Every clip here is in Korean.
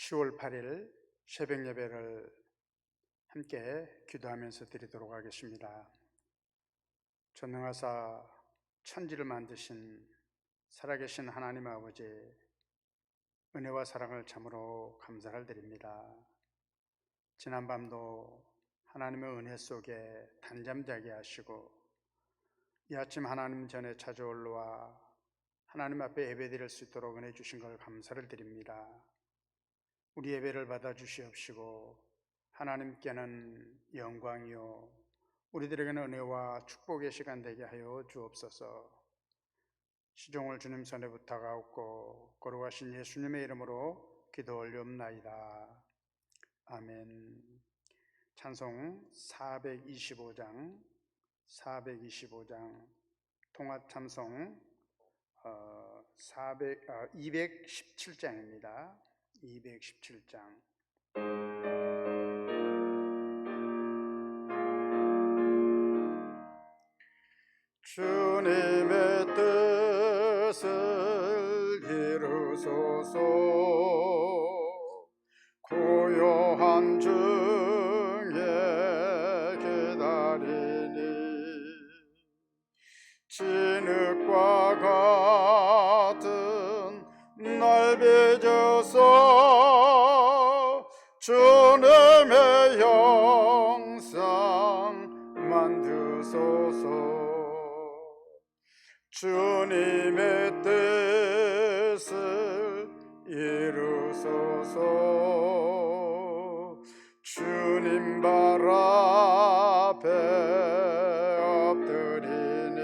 10월 8일 새벽 예배를 함께 기도하면서 드리도록 하겠습니다. 전능하사 천지를 만드신 살아계신 하나님 아버지, 은혜와 사랑을 참으로 감사를 드립니다. 지난밤도 하나님의 은혜 속에 단잠자게 하시고 이 아침 하나님 전에 찾아올라 하나님 앞에 예배드릴 수 있도록 은혜 주신 걸 감사를 드립니다. 우리 예배를 받아 주시옵시고 하나님께는 영광이요 우리들에게는 은혜와 축복의 시간 되게 하여 주옵소서. 시종을 주님 손에 부탁하옵고 거룩하신 예수님의 이름으로 기도 올리옵나이다. 아멘. 찬송 425장 통합 찬송 217장입니다. 217장. 주님의 뜻을 이루소서. 고요한 중에 기다리니 진흙과 같은 날 빚어서 주님의 형상 만드소서. 주님의 뜻을 이루소서. 주님 발 앞에 엎드리니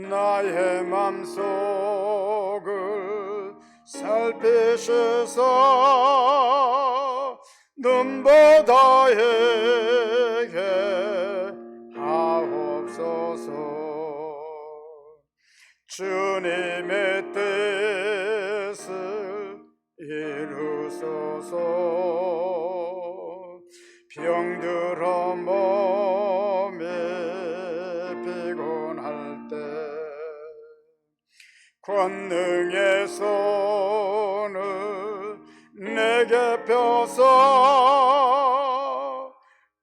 나의 맘속을 살피셔서 눈보다 에게 하옵소서. 주님의 뜻을 이루소서. 병들어 몸이 피곤할 때 권능의 손을 내게 펴서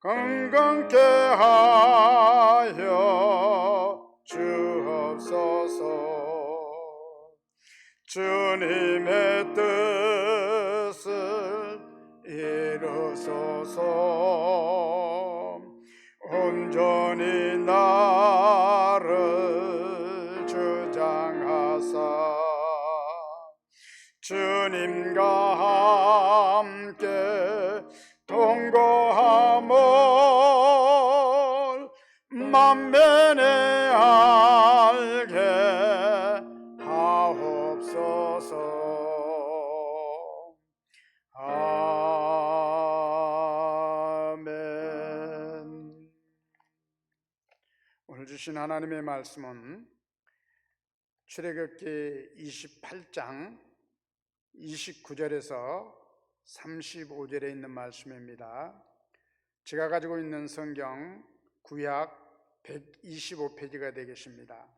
건강케 하여 주옵소서. 주님의 뜻을 이루소서. 온전히 나를 주장하사 주님과 함께 동거함을 만면에 알게 하옵소서. 아멘. 오늘 주신 하나님의 말씀은 출애굽기 28장 29절에서 35절에 있는 말씀입니다. 제가 가지고 있는 성경 구약 125페이지가 되겠습니다.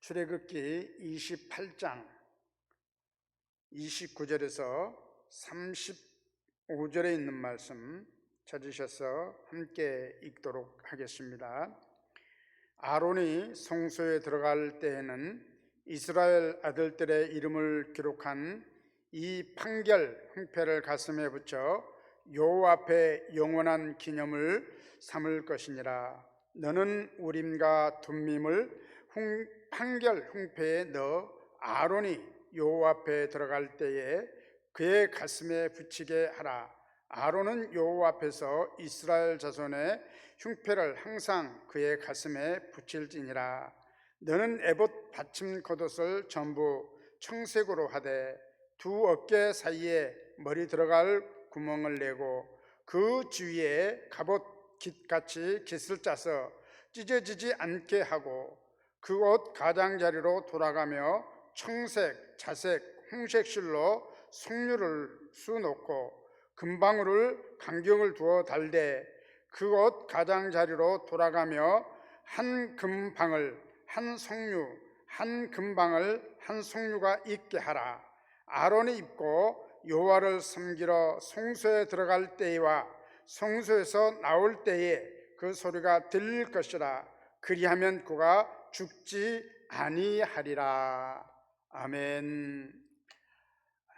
출애굽기 28장 29절에서 35절에 있는 말씀 찾으셔서 함께 읽도록 하겠습니다. 아론이 성소에 들어갈 때에는 이스라엘 아들들의 이름을 기록한 이 판결 흉패를 가슴에 붙여 여호와 앞에 영원한 기념을 삼을 것이니라. 너는 우림과 둠밈을 판결 흉패에 넣어 아론이 여호와 앞에 들어갈 때에 그의 가슴에 붙이게 하라. 아론은 여호와 앞에서 이스라엘 자손의 흉패를 항상 그의 가슴에 붙일지니라. 너는 에봇 받침 겉옷을 전부 청색으로 하되 두 어깨 사이에 머리 들어갈 구멍을 내고 그 주위에 갑옷 깃같이 깃을 짜서 찢어지지 않게 하고 그 옷 가장자리로 돌아가며 청색, 자색, 홍색 실로 석류를 수놓고 금방울을 간경을 두어 달되 그 옷 가장자리로 돌아가며 한 금방울 한 석류 한 금방울 한 석류가 있게 하라. 아론이 입고 여호와를 섬기러 성소에 들어갈 때와 성소에서 나올 때에 그 소리가 들릴 것이라. 그리하면 그가 죽지 아니하리라. 아멘.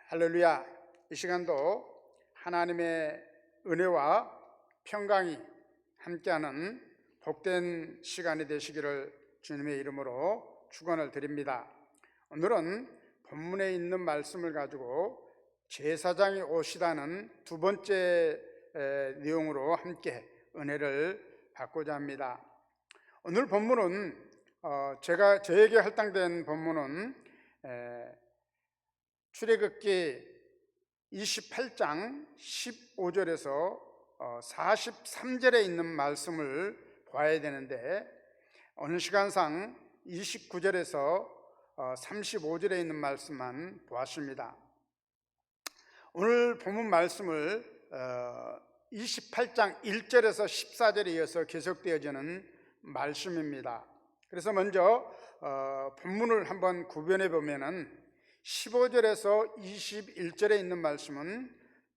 할렐루야. 이 시간도 하나님의 은혜와 평강이 함께하는 복된 시간이 되시기를 주님의 이름으로 축원을 드립니다. 오늘은 본문에 있는 말씀을 가지고 제사장이 오시라는 두 번째 내용으로 함께 은혜를 받고자 합니다. 오늘 본문은 저에게 할당된 본문은 출애굽기 28장 15절에서 43절에 있는 말씀을 봐야 되는데, 오늘 시간상 29절에서 35절에 있는 말씀만 보았습니다. 오늘 본문 말씀을 28장 1절에서 14절에 이어서 계속되어지는 말씀입니다. 그래서 먼저 본문을 한번 구별해 보면은 15절에서 21절에 있는 말씀은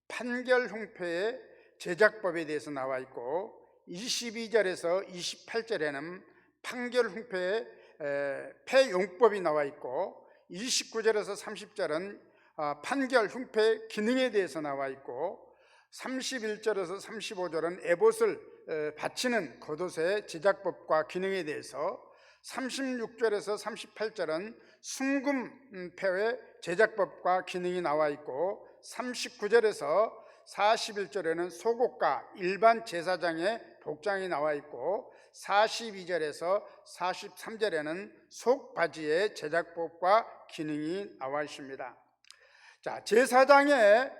판결 흉패의 제작법에 대해서 나와 있고, 22절에서 28절에는 판결 흉패의 폐용법이 나와 있고, 29절에서 30절은 판결 흉패의 기능에 대해서 나와 있고, 31절에서 35절은 에봇을 바치는 겉옷의 제작법과 기능에 대해서, 36절에서 38절은 순금패의 제작법과 기능이 나와 있고, 39절에서 41절에는 속옷과 일반 제사장의 복장이 나와 있고, 42절에서 43절에는 속바지의 제작법과 기능이 나와 있습니다. 자, 제사장의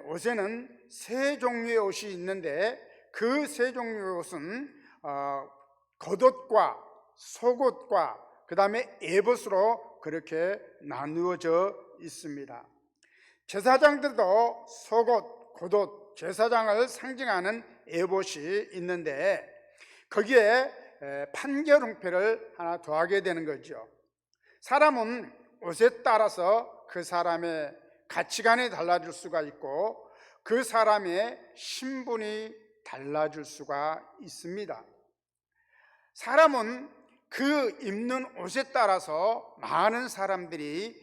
옷에는 세 종류의 옷이 있는데, 그 세 종류의 옷은 겉옷과 속옷과 그 다음에 에봇으로 그렇게 나누어져 있습니다. 제사장들도 속옷, 겉옷, 제사장을 상징하는 에봇이 있는데, 거기에 판결흉패를 하나 더하게 되는 거죠. 사람은 옷에 따라서 그 사람의 가치관이 달라질 수가 있고, 그 사람의 신분이 달라질 수가 있습니다. 사람은 그 입는 옷에 따라서 많은 사람들이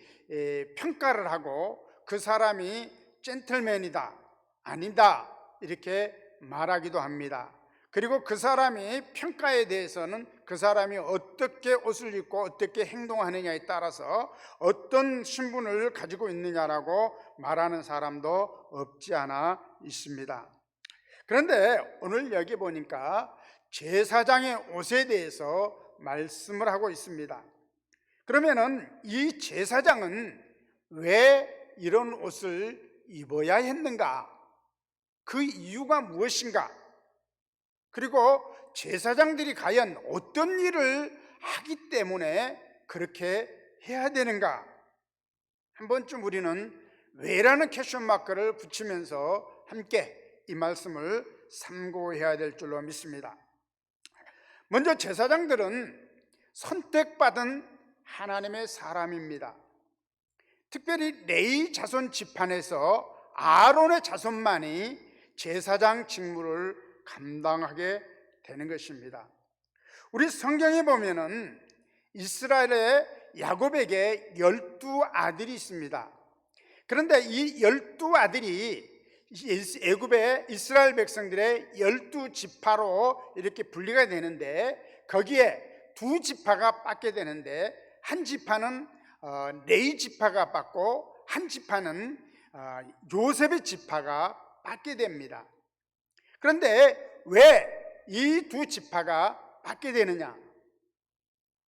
평가를 하고, 그 사람이 젠틀맨이다, 아니다 이렇게 말하기도 합니다. 그리고 그 사람이 평가에 대해서는 그 사람이 어떻게 옷을 입고 어떻게 행동하느냐에 따라서 어떤 신분을 가지고 있느냐라고 말하는 사람도 없지 않아 있습니다. 그런데 오늘 여기 보니까 제사장의 옷에 대해서 말씀을 하고 있습니다. 그러면은 이 제사장은 왜 이런 옷을 입어야 했는가? 그 이유가 무엇인가? 그리고 제사장들이 과연 어떤 일을 하기 때문에 그렇게 해야 되는가? 한 번쯤 우리는 왜라는 퀘스천 마크를 붙이면서 함께 이 말씀을 삼고해야 될 줄로 믿습니다. 먼저 제사장들은 선택받은 하나님의 사람입니다. 특별히 레위 자손 집안에서 아론의 자손만이 제사장 직무를 감당하게 되는 것입니다. 우리 성경에 보면은 이스라엘의 야곱에게 12아들이 있습니다. 그런데 이 12아들이 애굽의 이스라엘 백성들의 12지파로 이렇게 분리가 되는데, 거기에 두 지파가 빠게 되는데, 한 지파는 레위 지파가 빠고 한 지파는 요셉의 지파가 빠게 됩니다. 그런데 왜 이 두 지파가 빠게 되느냐?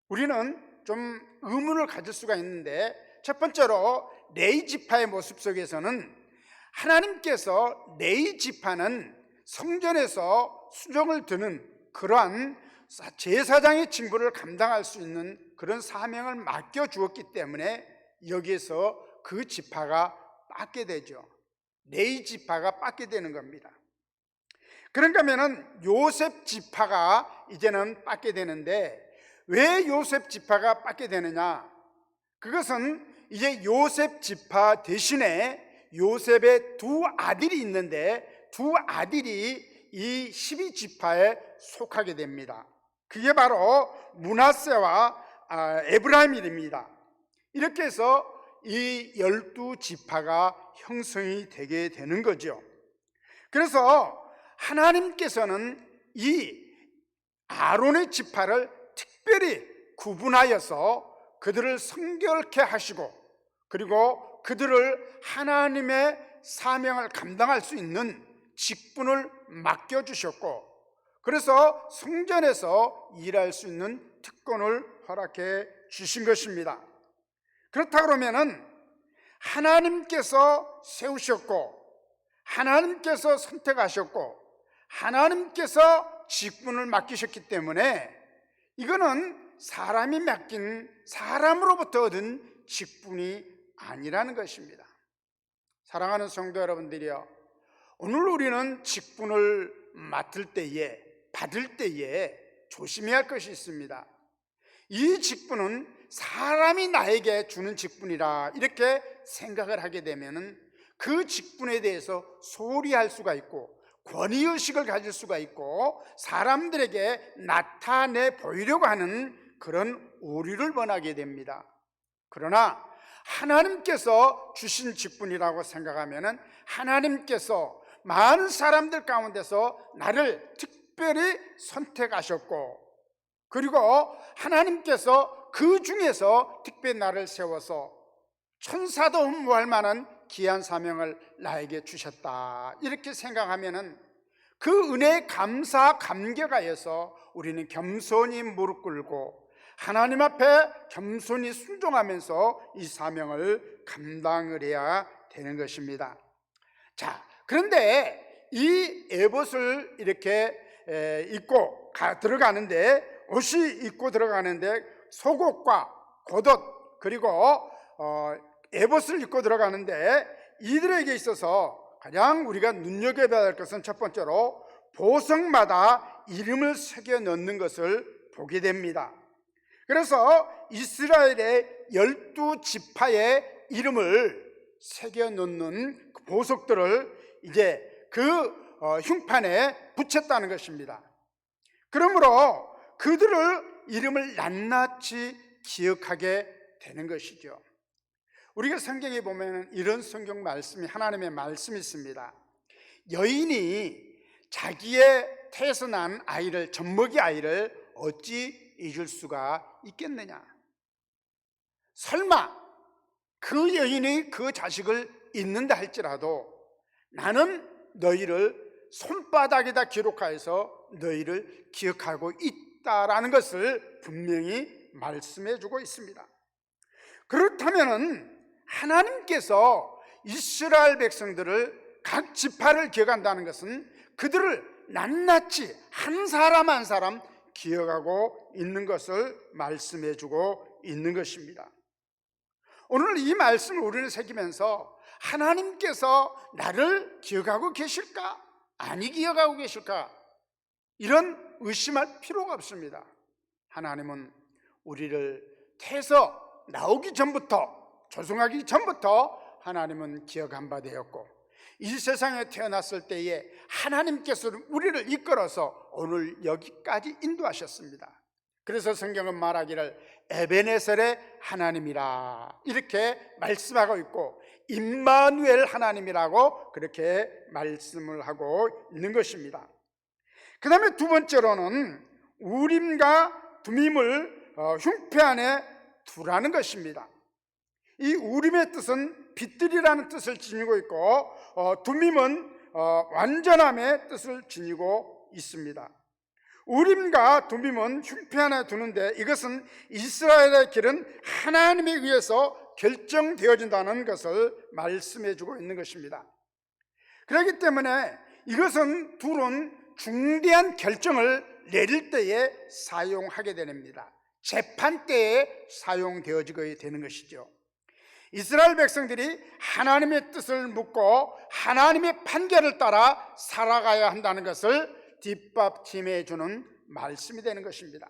우리는 좀 의문을 가질 수가 있는데, 첫 번째로 레위 지파의 모습 속에서는 하나님께서 레위 지파는 성전에서 수종을 드는 그러한 제사장의 직무를 감당할 수 있는 그런 사명을 맡겨 주었기 때문에 여기에서 그 지파가 빠게 되죠. 레위 지파가 빠게 되는 겁니다. 그러니까 하면은 요셉 지파가 이제는 빠게 되는데, 왜 요셉 지파가 빠게 되느냐? 그것은 이제 요셉 지파 대신에 요셉의 두 아들이 있는데 두 아들이 이 12지파에 속하게 됩니다. 그게 바로 므낫세와 에브라임입니다. 이렇게 해서 이 12지파가 형성이 되게 되는 거죠. 그래서 하나님께서는 이 아론의 지파를 특별히 구분하여서 그들을 성결케 하시고, 그리고 그들을 하나님의 사명을 감당할 수 있는 직분을 맡겨주셨고, 그래서 성전에서 일할 수 있는 특권을 허락해 주신 것입니다. 그렇다 그러면은 하나님께서 세우셨고, 하나님께서 선택하셨고, 하나님께서 직분을 맡기셨기 때문에 이거는 사람이 맡긴, 사람으로부터 얻은 직분이 아니라는 것입니다. 사랑하는 성도 여러분들이요, 오늘 우리는 직분을 맡을 때에, 받을 때에 조심해야 할 것이 있습니다. 이 직분은 사람이 나에게 주는 직분이라 이렇게 생각을 하게 되면은 그 직분에 대해서 소홀히 할 수가 있고, 권위의식을 가질 수가 있고, 사람들에게 나타내 보이려고 하는 그런 오류를 범하게 됩니다. 그러나 하나님께서 주신 직분이라고 생각하면은 하나님께서 많은 사람들 가운데서 나를 특별히 선택하셨고, 그리고 하나님께서 그 중에서 특별히 나를 세워서 천사도 흠모할 만한 귀한 사명을 나에게 주셨다, 이렇게 생각하면은 그 은혜에 감사 감격하여서 우리는 겸손히 무릎 꿇고 하나님 앞에 겸손히 순종하면서 이 사명을 감당을 해야 되는 것입니다. 자, 그런데 이 에봇을 이렇게 입고 들어가는데, 옷이 입고 들어가는데 속옷과 겉옷 그리고 에봇을 입고 들어가는데, 이들에게 있어서 가장 우리가 눈여겨봐야 할 것은 첫 번째로 보석마다 이름을 새겨 넣는 것을 보게 됩니다. 그래서 이스라엘의 12지파의 이름을 새겨 넣는 보석들을 이제 그 흉판에 붙였다는 것입니다. 그러므로 그들을 이름을 낱낱이 기억하게 되는 것이죠. 우리가 성경에 보면 이런 성경 말씀이, 하나님의 말씀이 있습니다. 여인이 자기의 태에서 난 아이를, 젖먹이 아이를 어찌 잊을 수가 있겠느냐. 설마 그 여인이 그 자식을 잊는다 할지라도 나는 너희를 손바닥에다 기록하여서 너희를 기억하고 있다라는 것을 분명히 말씀해 주고 있습니다. 그렇다면은 하나님께서 이스라엘 백성들을, 각 지파를 기억한다는 것은 그들을 낱낱이 한 사람 한 사람 기억하고 있는 것을 말씀해 주고 있는 것입니다. 오늘 이 말씀을 우리는 새기면서 하나님께서 나를 기억하고 계실까? 아니 기억하고 계실까? 이런 의심할 필요가 없습니다. 하나님은 우리를 태에서 나오기 전부터, 조성하기 전부터 하나님은 기억한 바 되었고, 이 세상에 태어났을 때에 하나님께서 우리를 이끌어서 오늘 여기까지 인도하셨습니다. 그래서 성경은 말하기를 에베네셀의 하나님이라 이렇게 말씀하고 있고, 임마누엘 하나님이라고 그렇게 말씀을 하고 있는 것입니다. 그 다음에 두 번째로는 우림과 두밈을 흉패 안에 두라는 것입니다. 이 우림의 뜻은 빛들이라는 뜻을 지니고 있고, 두밈은 완전함의 뜻을 지니고 있습니다. 우림과 두밈은 흉패 안에 두는데, 이것은 이스라엘의 길은 하나님에 의해서 결정되어진다는 것을 말씀해 주고 있는 것입니다. 그렇기 때문에 이것은 둘은 중대한 결정을 내릴 때에 사용하게 됩니다. 재판 때에 사용되어지게 되는 것이죠. 이스라엘 백성들이 하나님의 뜻을 묻고 하나님의 판결을 따라 살아가야 한다는 것을 뒷받침해 주는 말씀이 되는 것입니다.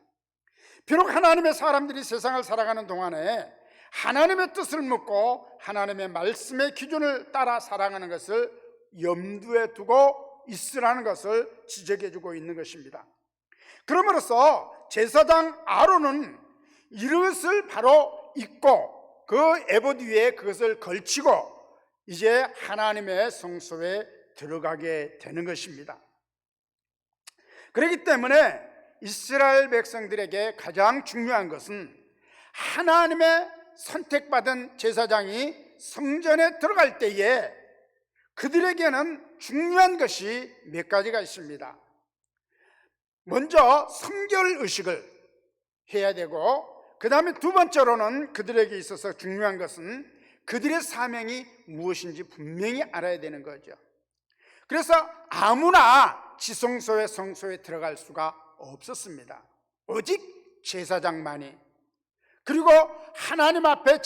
비록 하나님의 사람들이 세상을 살아가는 동안에 하나님의 뜻을 묻고 하나님의 말씀의 기준을 따라 살아가는 것을 염두에 두고 있으라는 것을 지적해 주고 있는 것입니다. 그러므로서 제사장 아론은 이것을 바로 입고 그 에봇 위에 그것을 걸치고 이제 하나님의 성소에 들어가게 되는 것입니다. 그렇기 때문에 이스라엘 백성들에게 가장 중요한 것은 하나님의 선택받은 제사장이 성전에 들어갈 때에 그들에게는 중요한 것이 몇 가지가 있습니다. 먼저 성결 의식을 해야 되고, 그 다음에 두 번째로는 그들에게 있어서 중요한 것은 그들의 사명이 무엇인지 분명히 알아야 되는 거죠. 그래서 아무나 지성소의 성소에 들어갈 수가 없었습니다. 오직 제사장만이. 그리고 하나님 앞에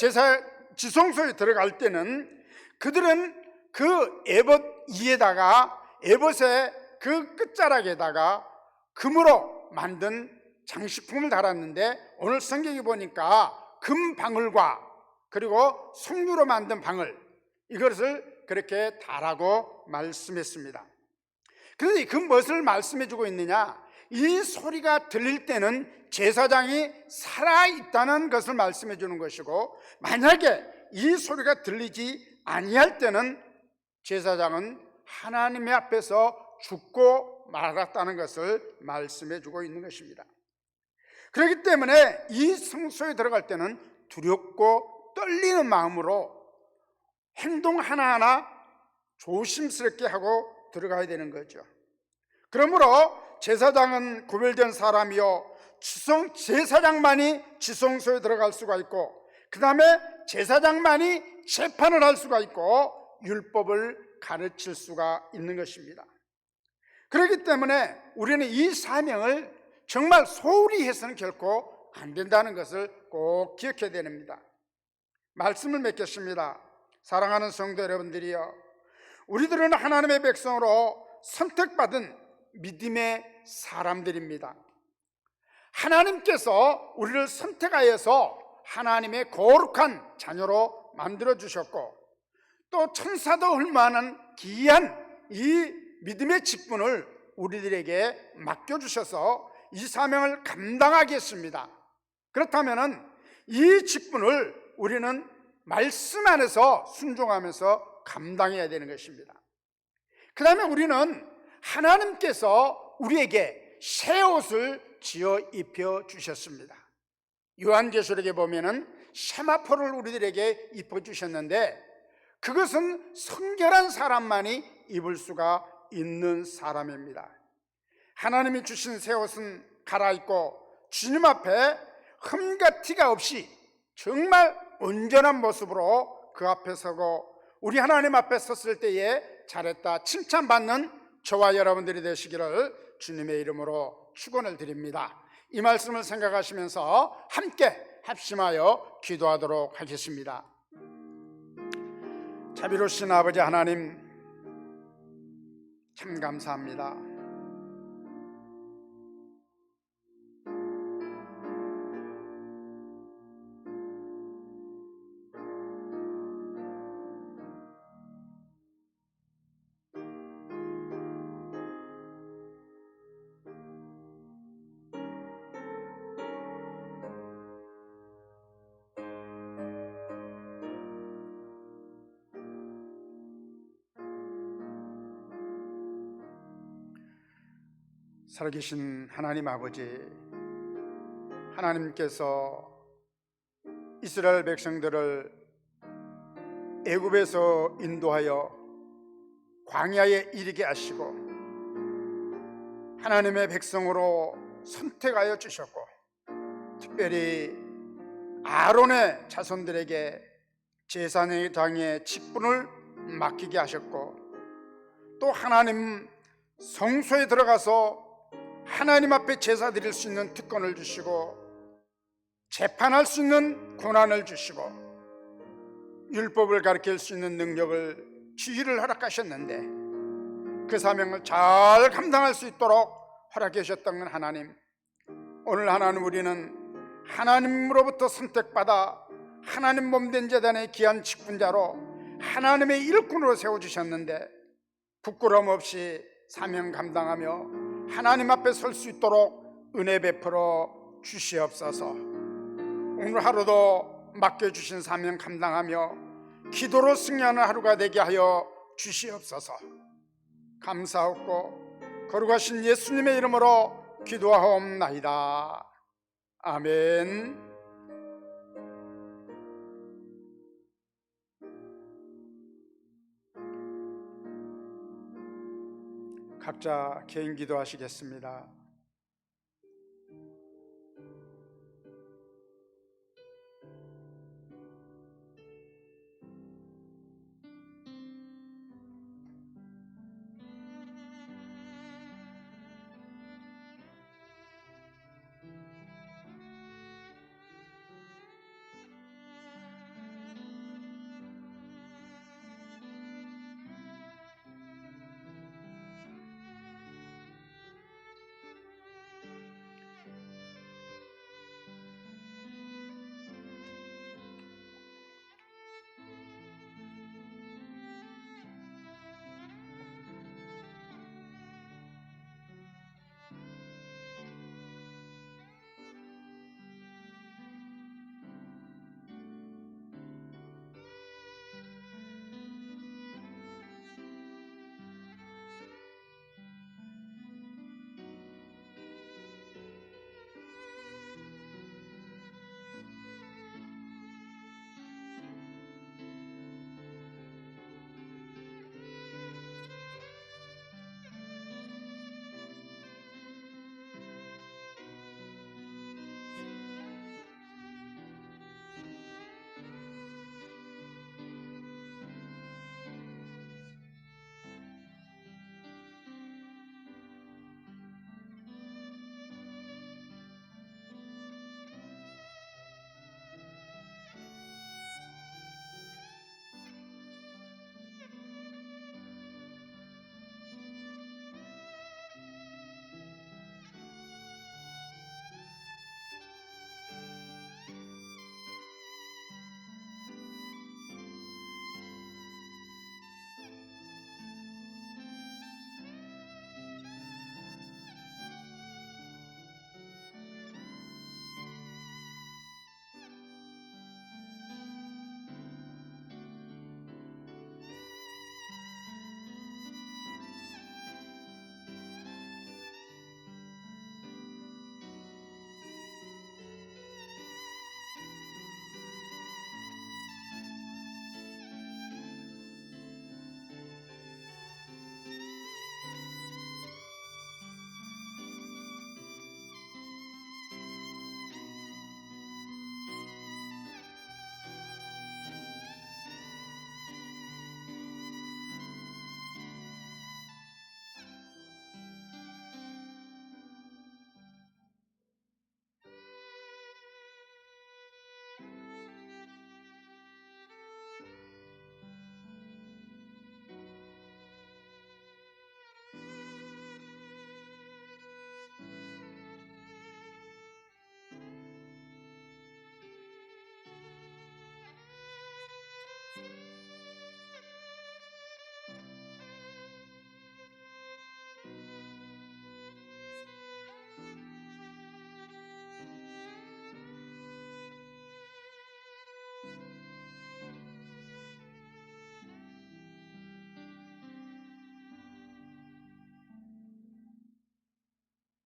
지성소에 들어갈 때는 그들은 그 에봇 위에다가, 에봇의 그 끝자락에다가 금으로 만든 장식품을 달았는데, 오늘 성경에 보니까 금 방울과 그리고 석류로 만든 방울, 이것을 그렇게 달라고 말씀했습니다. 그런데 그 무엇을 말씀해 주고 있느냐? 이 소리가 들릴 때는 제사장이 살아있다는 것을 말씀해 주는 것이고, 만약에 이 소리가 들리지 아니할 때는 제사장은 하나님의 앞에서 죽고 말았다는 것을 말씀해 주고 있는 것입니다. 그렇기 때문에 이 성소에 들어갈 때는 두렵고 떨리는 마음으로 행동 하나하나 조심스럽게 하고 들어가야 되는 거죠. 그러므로 제사장은 구별된 사람이요, 제사장만이 지성소에 들어갈 수가 있고, 그 다음에 제사장만이 재판을 할 수가 있고 율법을 가르칠 수가 있는 것입니다. 그렇기 때문에 우리는 이 사명을 정말 소홀히 해서는 결코 안 된다는 것을 꼭 기억해야 됩니다. 말씀을 맺겠습니다. 사랑하는 성도 여러분들이요, 우리들은 하나님의 백성으로 선택받은 믿음의 사람들입니다. 하나님께서 우리를 선택하여서 하나님의 거룩한 자녀로 만들어주셨고, 또 천사도 헐만한 귀한 이 믿음의 직분을 우리들에게 맡겨주셔서 이 사명을 감당하게 했습니다. 그렇다면 이 직분을 우리는 말씀 안에서 순종하면서 감당해야 되는 것입니다. 그 다음에 우리는 하나님께서 우리에게 새 옷을 지어 입혀 주셨습니다. 요한계시록에 보면은 세마포를 우리들에게 입혀 주셨는데, 그것은 성결한 사람만이 입을 수가 있는 사람입니다. 하나님이 주신 새 옷은 갈아입고 주님 앞에 흠과 티가 없이 정말 온전한 모습으로 그 앞에 서고, 우리 하나님 앞에 섰을 때에 잘했다 칭찬받는 저와 여러분들이 되시기를 주님의 이름으로 축원을 드립니다. 이 말씀을 생각하시면서 함께 합심하여 기도하도록 하겠습니다. 자비로우신 아버지 하나님, 참 감사합니다. 살아계신 하나님 아버지, 하나님께서 이스라엘 백성들을 애굽에서 인도하여 광야에 이르게 하시고 하나님의 백성으로 선택하여 주셨고, 특별히 아론의 자손들에게 제사장의 직분을 맡기게 하셨고, 또 하나님 성소에 들어가서 하나님 앞에 제사 드릴 수 있는 특권을 주시고, 재판할 수 있는 권한을 주시고, 율법을 가르칠 수 있는 능력을, 지위를 허락하셨는데, 그 사명을 잘 감당할 수 있도록 허락해 주셨던 하나님, 오늘 하나님, 우리는 하나님으로부터 선택받아 하나님 몸된 재단의 귀한 직분자로 하나님의 일꾼으로 세워주셨는데 부끄러움 없이 사명 감당하며 하나님 앞에 설 수 있도록 은혜 베풀어 주시옵소서. 오늘 하루도 맡겨주신 사명 감당하며 기도로 승리하는 하루가 되게 하여 주시옵소서. 감사하고 거룩하신 예수님의 이름으로 기도하옵나이다. 아멘. 각자 개인 기도하시겠습니다.